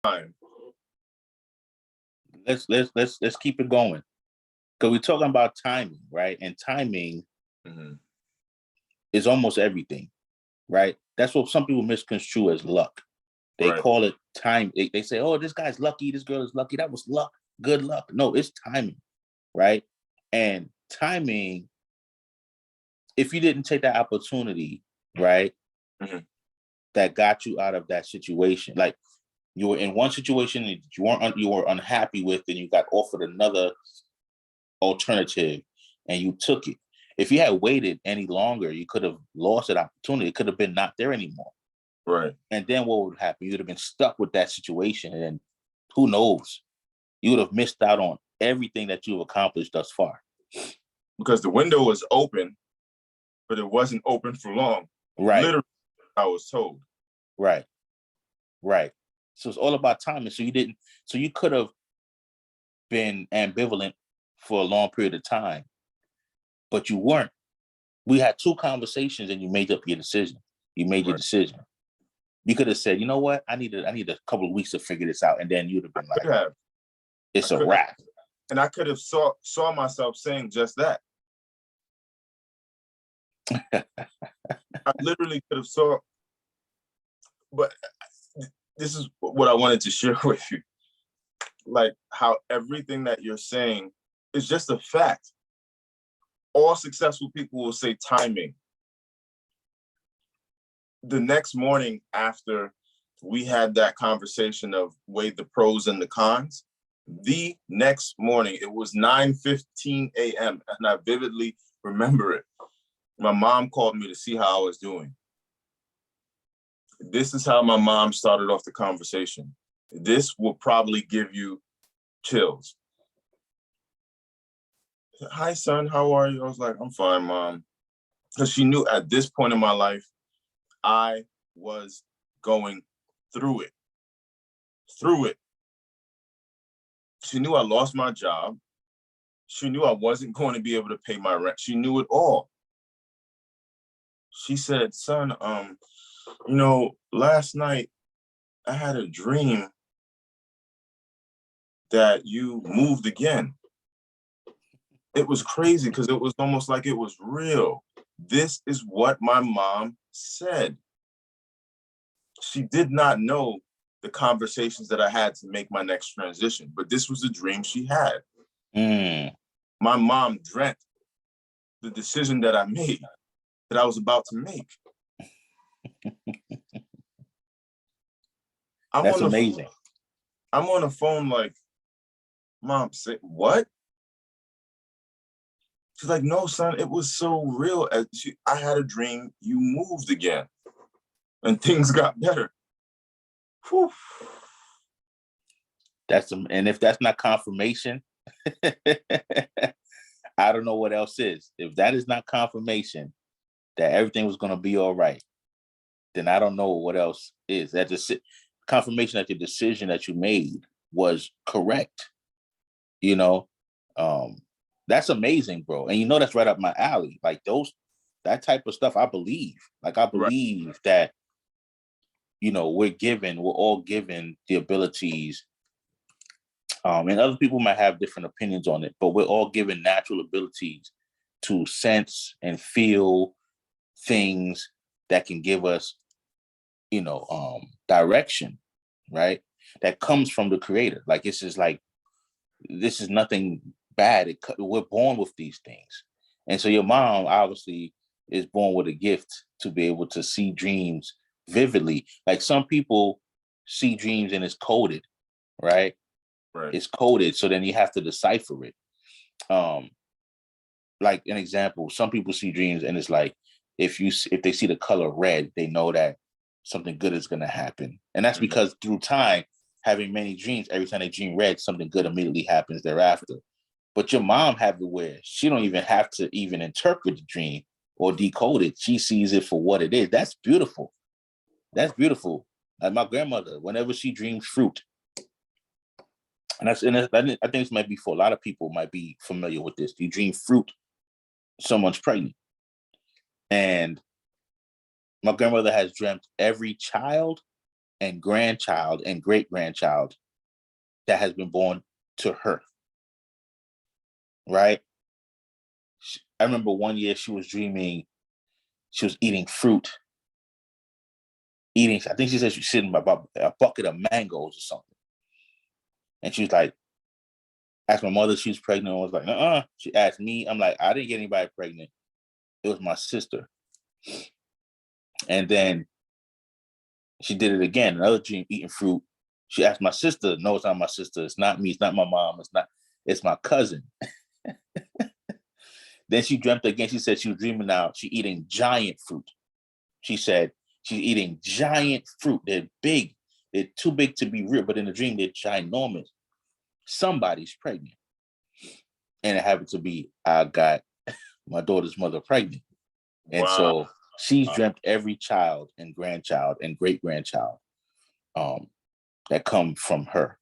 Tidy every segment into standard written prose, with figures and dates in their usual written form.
time. Let's keep it going. Because we're talking about timing, right? And timing is almost everything, right? That's what some people misconstrue as luck. They call it time. They say, oh, this guy's lucky. This girl is lucky. That was luck. Good luck. No, it's timing, right? And timing, if you didn't take that opportunity, right, that got you out of that situation, like you were in one situation that you were unhappy with, and you got offered another alternative, and you took it. If you had waited any longer, you could have lost that opportunity. It could have been not there anymore. Right. And then what would happen? You would have been stuck with that situation, and then who knows? You would have missed out on everything that you've accomplished thus far. Because the window was open, but it wasn't open for long. Right. Literally, I was told. Right. Right. So it's all about timing. So you could have been ambivalent for a long period of time, but you weren't. We had two conversations and you made up your decision. You made your decision. You could have said, you know what? I need a couple of weeks to figure this out. And then you'd have been like, it's a wrap. And I could have saw myself saying just that. I literally could have saw, but this is what I wanted to share with you. Like how everything that you're saying is just a fact. All successful people will say timing. The next morning after we had that conversation of weigh the pros and the cons, the next morning, it was 9:15 a.m. and I vividly remember it. My mom called me to see how I was doing. This is how my mom started off the conversation. This will probably give you chills. Hi, son, how are you? I was like, I'm fine, Mom. Because she knew at this point in my life, I was going through it. She knew I lost my job. She knew I wasn't going to be able to pay my rent. She knew it all. She said, son, last night I had a dream that you moved again. It was crazy because it was almost like it was real. This is what my mom said. She did not know the conversations that I had to make my next transition, but this was the dream she had. My mom dreamt the decision that I made, that I was about to make. That's amazing. I'm on the phone like, Mom, say what? She's like, no, son, it was so real. I had a dream you moved again and things got better. Whew. And if that's not confirmation, I don't know what else is. If that is not confirmation that everything was going to be all right, then I don't know what else is. That just confirmation that the decision that you made was correct. That's amazing, bro. And that's right up my alley. Like that type of stuff, I believe. Like I believe that, we're all given the abilities. And other people might have different opinions on it, but we're all given natural abilities to sense and feel things that can give us, direction, right? That comes from the creator. Like, this is nothing bad. We're born with these things. And so your mom obviously is born with a gift to be able to see dreams vividly. Like some people see dreams and it's coded, right? Right. It's coded, so then you have to decipher it. Like an example, some people see dreams and it's like, if they see the color red, they know that something good is going to happen. And that's because through time, having many dreams, every time they dream red, something good immediately happens thereafter. But your mom have to where she don't even have to even interpret the dream or decode it. She sees it for what it is. That's beautiful. That's beautiful. Like my grandmother, whenever she dreams fruit, I think this might be for a lot of people might be familiar with this. You dream fruit, someone's pregnant. And my grandmother has dreamt every child and grandchild and great-grandchild that has been born to her, right? I remember one year she was dreaming, she was eating fruit, I think she said she was sitting about a bucket of mangoes or something. And she was like, asked my mother if she was pregnant, and was like, She asked me, I'm like, I didn't get anybody pregnant. It was my sister. And then she did it again, another dream, eating fruit. She asked my sister, no, it's not my sister. It's not me. It's not my mom. It's my cousin. Then she dreamt again. She said she was dreaming now. She eating giant fruit. She said she's eating giant fruit. They're big. They're too big to be real, but in the dream, they're ginormous. Somebody's pregnant. And it happened to be, I got my daughter's mother pregnant. And so she's dreamt every child and grandchild and great-grandchild that come from her.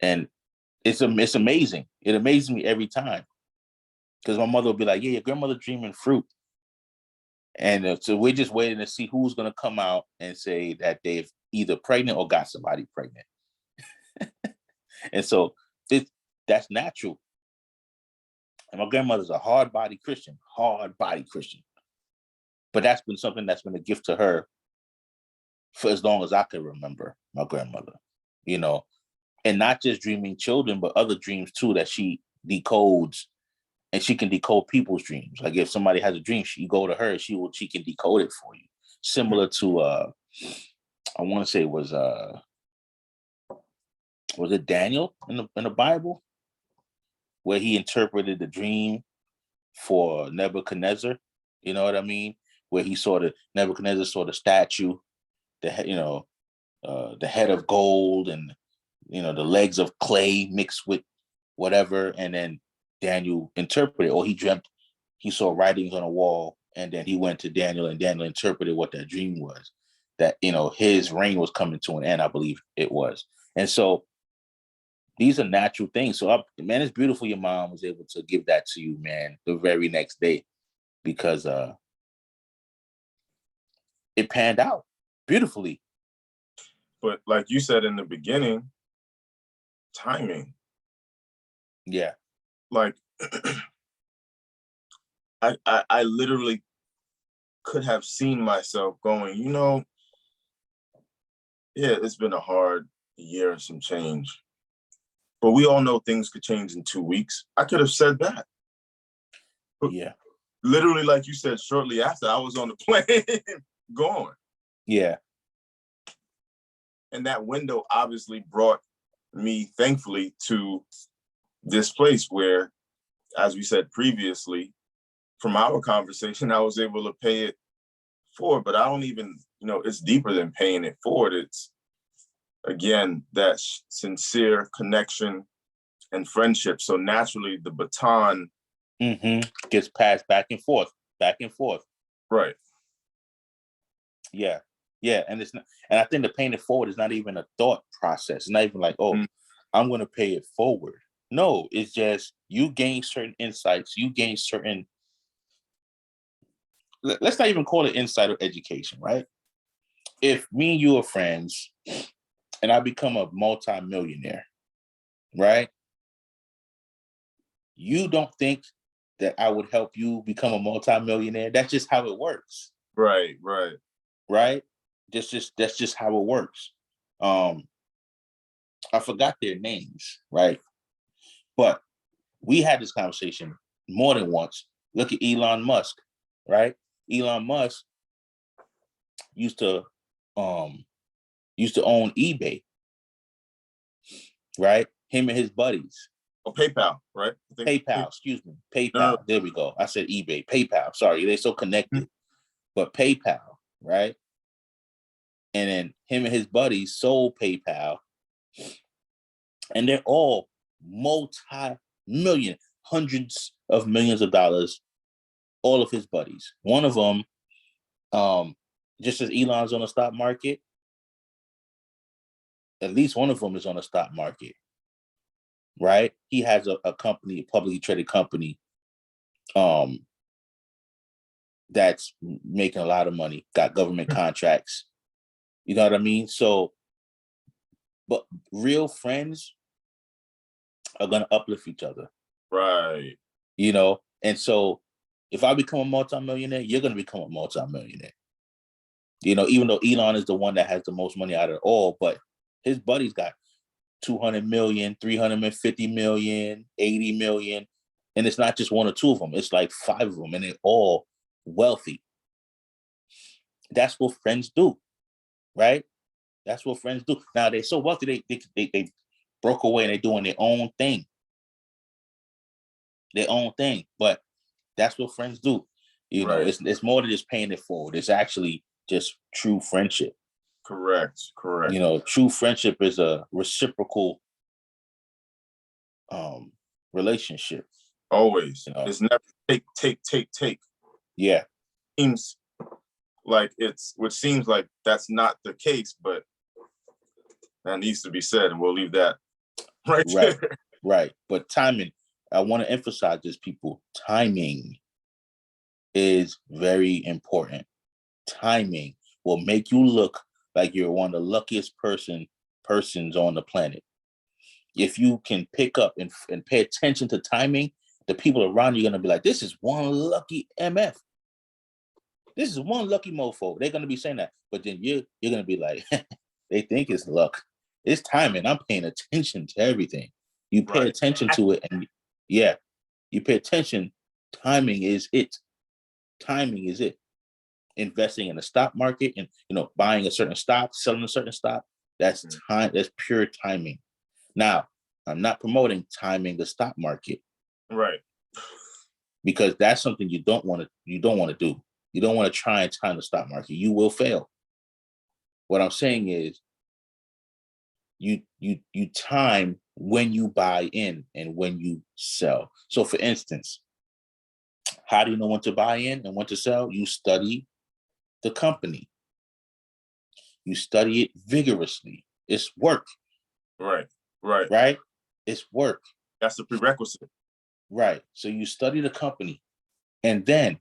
And it's amazing. It amazes me every time. Because my mother will be like, yeah, your grandmother dreaming fruit. And so we're just waiting to see who's going to come out and say that they've either pregnant or got somebody pregnant. And so that's natural. And my grandmother's a hard-body Christian. But that's been something that's been a gift to her for as long as I can remember, my grandmother, and not just dreaming children, but other dreams too that she decodes. And she can decode people's dreams. Like if somebody has a dream, you go to her, she can decode it for you. Similar to I want to say it was it Daniel in the Bible, where he interpreted the dream for Nebuchadnezzar. You know what I mean? Where Nebuchadnezzar saw the statue, the head of gold and the legs of clay mixed with whatever, and then Daniel interpreted, or he dreamt, he saw writings on a wall, and then he went to Daniel, and Daniel interpreted what that dream was, that, his reign was coming to an end, I believe it was. And so these are natural things. So, man, it's beautiful your mom was able to give that to you, man, the very next day, because it panned out beautifully. But like you said in the beginning, timing. Yeah. Like, I literally could have seen myself going, yeah, it's been a hard year and some change. But we all know things could change in 2 weeks. I could have said that. But yeah. Literally, like you said, shortly after, I was on the plane going. Yeah. And that window obviously brought me, thankfully, to this place where, as we said previously, from our conversation, I was able to pay it forward. But I don't even, it's deeper than paying it forward. It's, again, that sincere connection and friendship. So naturally, the baton gets passed back and forth. Right. Yeah. Yeah. And it's not, and I think the paying it forward is not even a thought process. It's not even like, I'm going to pay it forward. No, it's just you gain certain insights. You gain certain, let's not even call it insight or education, right? If me and you are friends and I become a multi-millionaire, right? You don't think that I would help you become a multi-millionaire? That's just how it works. Right. That's just how it works. I forgot their names, right? But we had this conversation more than once. Look at Elon Musk, right? Elon Musk used to own eBay, right? Him and his buddies. Oh, PayPal, right? PayPal, excuse me. PayPal. There we go. I said eBay. PayPal. Sorry, they're so connected. But PayPal, right? And then him and his buddies sold PayPal. And they're all multi-million, hundreds of millions of dollars, all of his buddies. One of them, just as Elon's on the stock market, at least one of them is on the stock market, right? He has a company, a publicly traded company, that's making a lot of money, got government contracts. You know what I mean? So But real friends are gonna uplift each other. Right. And so if I become a multimillionaire, you're gonna become a multimillionaire. Even though Elon is the one that has the most money out of it all, but his buddies got 200 million, 350 million, 80 million. And it's not just one or two of them. It's like 5 of them, and they're all wealthy. That's what friends do, right? That's what friends do. Now they're so wealthy, they broke away and they're doing their own thing. But that's what friends do. Right. It's more than just paying it forward. It's actually just true friendship. Correct. True friendship is a reciprocal relationship. Always. It's never take. Yeah. Seems like which seems like that's not the case, but that needs to be said, and we'll leave that right there. Right. But timing, I want to emphasize this, people. Timing is very important. Timing will make you look like you're one of the luckiest persons on the planet. If you can pick up and pay attention to timing, the people around you are going to be like, this is one lucky MF. This is one lucky mofo. They're going to be saying that. But then you're going to be like, they think it's luck. It's timing. I'm paying attention to everything. You pay attention to it, and you pay attention. Timing is it. Timing is it. Investing in the stock market and buying a certain stock, selling a certain stock, that's time. That's pure timing. Now, I'm not promoting timing the stock market, right? Because that's something you don't want to do. You don't want to try and time the stock market. You will fail. What I'm saying is, you time when you buy in and when you sell. So, for instance, how do you know when to buy in and when to sell? You study the company. You study it vigorously. It's work. Right. It's work. That's the prerequisite. Right. So you study the company, and then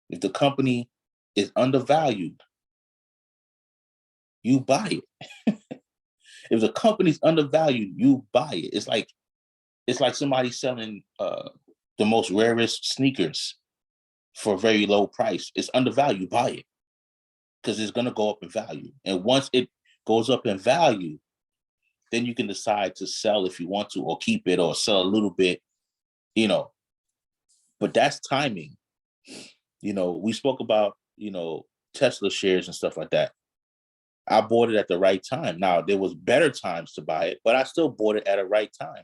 if the company is undervalued, you buy it. If the company's undervalued, you buy it. It's like somebody selling the most rarest sneakers for a very low price. It's undervalued, buy it, because it's gonna go up in value. And once it goes up in value, then you can decide to sell if you want to, or keep it, or sell a little bit, But that's timing. We spoke about, Tesla shares and stuff like that. I bought it at the right time. Now, there was better times to buy it, but I still bought it at a right time.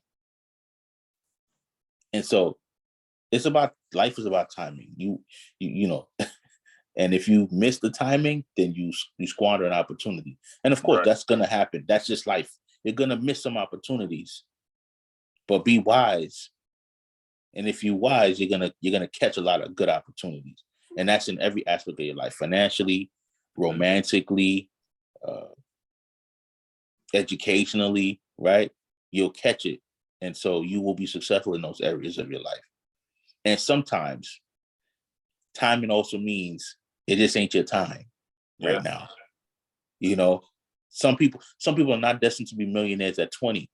And so life is about timing. And if you miss the timing, then you squander an opportunity. And of course, that's going to happen. That's just life. You're going to miss some opportunities, but be wise. And if you're wise, you're going to catch a lot of good opportunities. And that's in every aspect of your life, financially, romantically, educationally, right? You'll catch it. And so you will be successful in those areas of your life. And sometimes timing also means it just ain't your time right now. Some people are not destined to be millionaires at 20.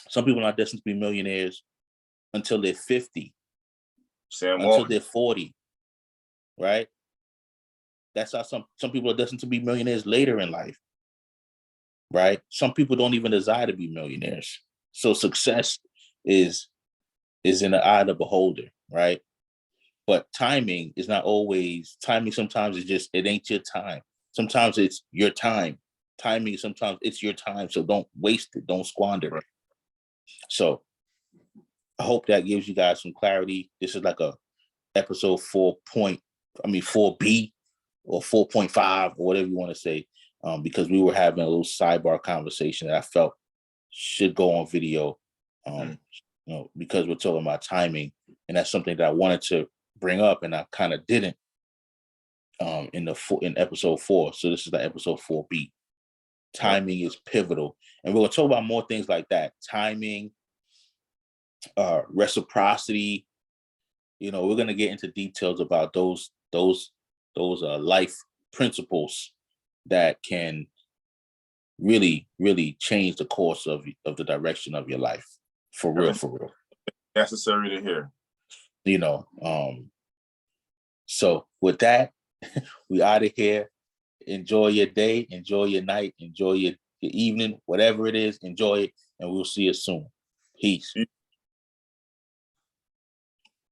Some people are not destined to be millionaires until they're 50, until they're 40, right? That's how some people are destined to be millionaires later in life, right? Some people don't even desire to be millionaires. So success is in the eye of the beholder, right? But timing is not always timing. Sometimes it's just, it ain't your time. Sometimes it's your time. Timing, sometimes it's your time. So don't waste it. Don't squander it. So I hope that gives you guys some clarity. This is like a episode 4B or 4.5 or whatever you want to say, because we were having a little sidebar conversation that I felt should go on video, because we're talking about timing, and that's something that I wanted to bring up, and I kind of didn't in episode 4. So this is the episode 4B. Timing is pivotal, and we're gonna talk about more things like that. Timing, reciprocity. We're gonna get into details about those life principles that can really, really change the course of the direction of your life. For real, for real. Necessary to hear. You know, so with that, we out of here. Enjoy your day, enjoy your night, enjoy your evening, whatever it is, enjoy it, and we'll see you soon. Peace.